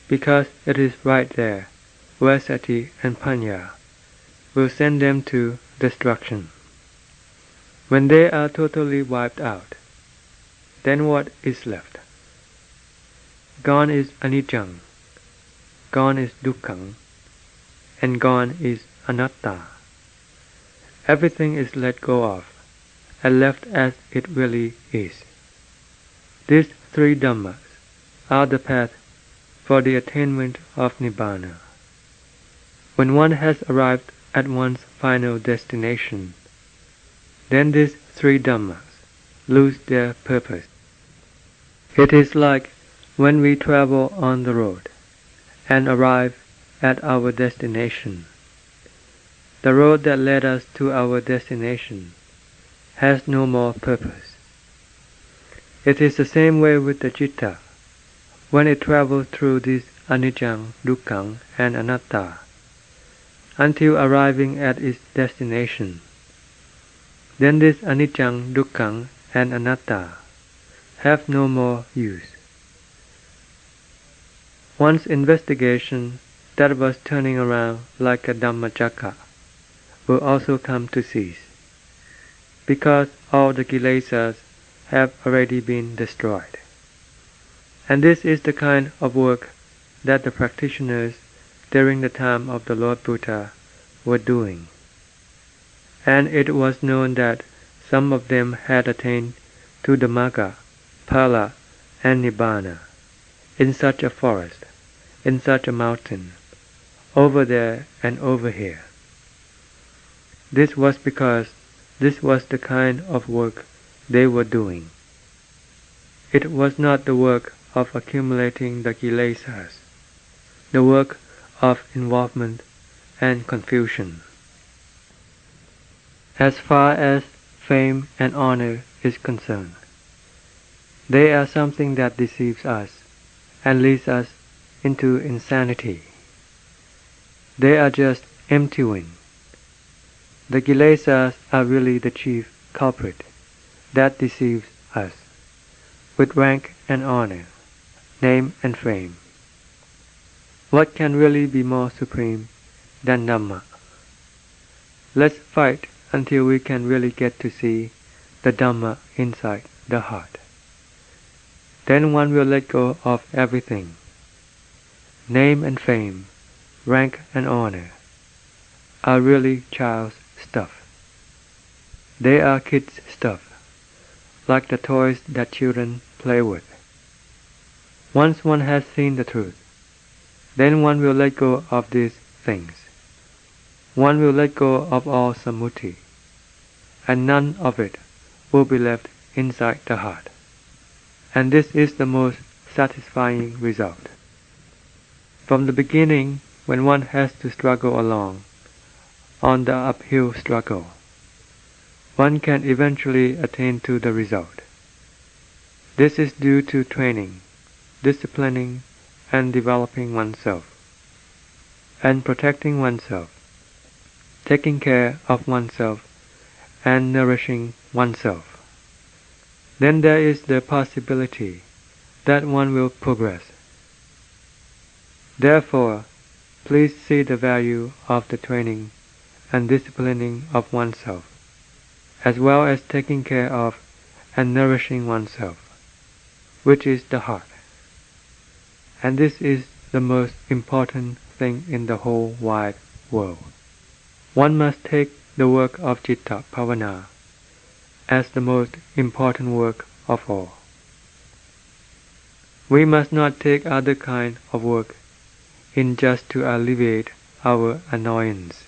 because it is right there where Sati and Panna will send them to destruction. When they are totally wiped out, then what is left? Gone is anicca, gone is dukkha, and gone is anatta. Everything is let go of and left as it really is. These three Dhammas are the path for the attainment of Nibbana. When one has arrived at one's final destination, then these three Dhammas lose their purpose. It is like when we travel on the road and arrive at our destination. The road that led us to our destination has no more purpose. It is the same way with the citta. When it travels through these anicca, dukkha, and anatta, until arriving at its destination, then this anicca, dukkha, and anatta have no more use. One's investigation that was turning around like a Dhammacakka will also come to cease, because all the kilesas have already been destroyed. And this is the kind of work that the practitioners during the time of the Lord Buddha were doing. And it was known that some of them had attained to the Magga, Phala, and Nibbana in such a forest, in such a mountain, over there and over here. This was because this was the kind of work they were doing. It was not the work of accumulating the kilesas, the work of involvement and confusion. As far as fame and honor is concerned, they are something that deceives us and leads us into insanity. They are just empty wind. The kilesas are really the chief culprit that deceives us with rank and honor, name and fame. What can really be more supreme than Dhamma? Let's fight until we can really get to see the Dhamma inside the heart. Then one will let go of everything. Name and fame, rank and honor are really child's stuff. They are kids' stuff, like the toys that children play with. Once one has seen the truth, then one will let go of these things. One will let go of all sammuti, and none of it will be left inside the heart. And this is the most satisfying result. From the beginning, when one has to struggle along on the uphill struggle, one can eventually attain to the result. This is due to training, disciplining, and developing oneself, and protecting oneself, taking care of oneself, and nourishing oneself. Then there is the possibility that one will progress. Therefore, please see the value of the training and disciplining of oneself, as well as taking care of and nourishing oneself, which is the heart. And this is the most important thing in the whole wide world. One must take the work of Citta Bhavana as the most important work of all. We must not take other kind of work in just to alleviate our annoyance,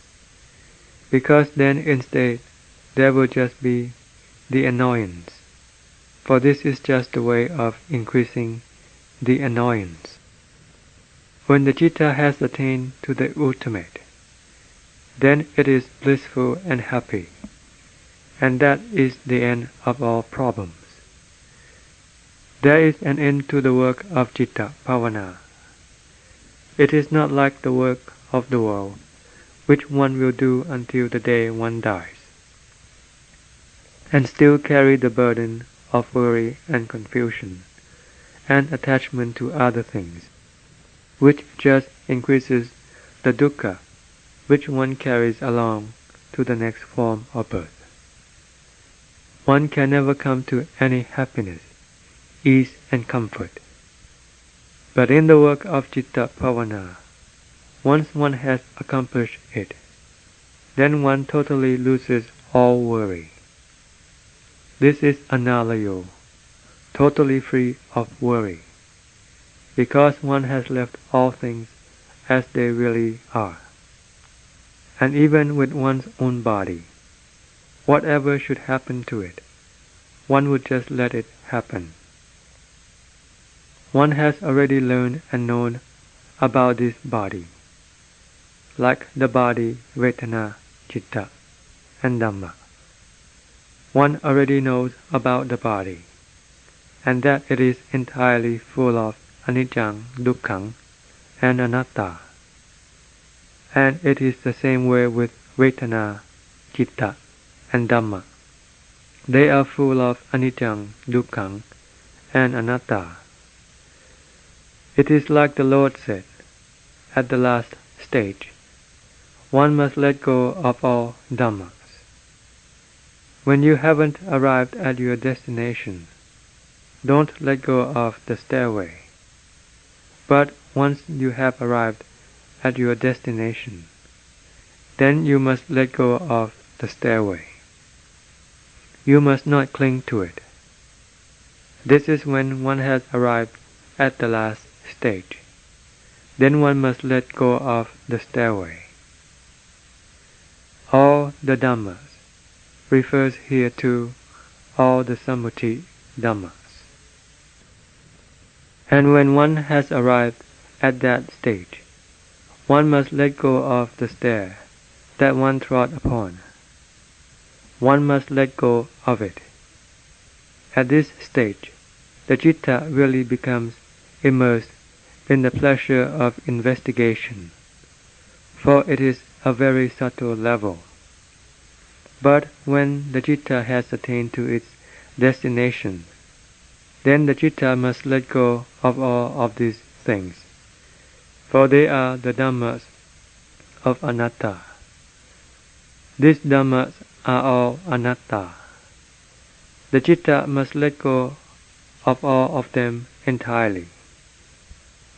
because then instead there will just be the annoyance, for this is just a way of increasing the annoyance. When the citta has attained to the ultimate, then it is blissful and happy, and that is the end of all problems. There is an end to the work of Citta Bhavana. It is not like the work of the world, which one will do until the day one dies, and still carry the burden of worry and confusion, and attachment to other things, which just increases the dukkha which one carries along to the next form of birth. One can never come to any happiness, ease and comfort. But in the work of Citta Bhavana, once one has accomplished it, then one totally loses all worry. This is analayo, totally free of worry, because one has left all things as they really are. And even with one's own body, whatever should happen to it, one would just let it happen. One has already learned and known about this body, like the body, Vedana, Citta, and Dhamma. One already knows about the body, and that it is entirely full of anicca, dukkha, and anatta. And it is the same way with Vedana, Citta, and Dhamma. They are full of anicca, dukkha, and anatta. It is like the Lord said, at the last stage, one must let go of all Dhammas. When you haven't arrived at your destination, don't let go of the stairway. But once you have arrived at your destination, then you must let go of the stairway. You must not cling to it. This is when one has arrived at the last stage. Then one must let go of the stairway. All the Dhammas refers here to all the Sammuti Dhammas. And when one has arrived at that stage, one must let go of the stair that one trod upon. One must let go of it. At this stage, the citta really becomes immersed in the pleasure of investigation, for it is a very subtle level. But when the citta has attained to its destination, then the citta must let go of all of these things, for they are the Dhammas of anatta. These Dhammas are all anatta. The citta must let go of all of them entirely.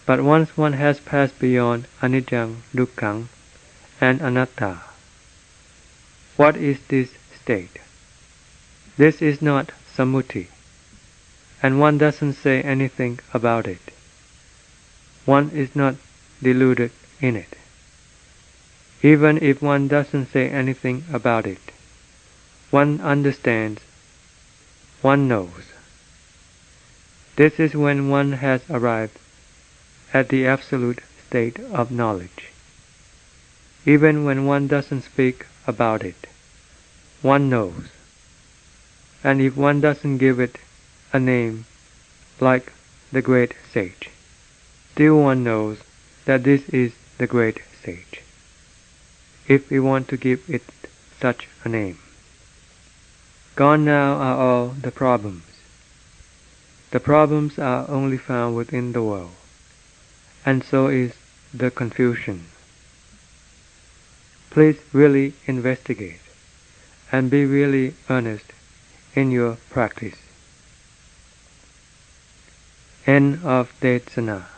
But once one has passed beyond anicca, dukkha, and anatta, what is this state? This is not sammuti, and one doesn't say anything about it. One is not deluded in it. Even if one doesn't say anything about it, one understands, one knows. This is when one has arrived at the absolute state of knowledge. Even when one doesn't speak about it, one knows. And if one doesn't give it a name like the great sage, still one knows that this is the great sage, if we want to give it such a name. Gone now are all the problems. The problems are only found within the world, and so is the confusion. Please really investigate and be really earnest in your practice. End of Desana.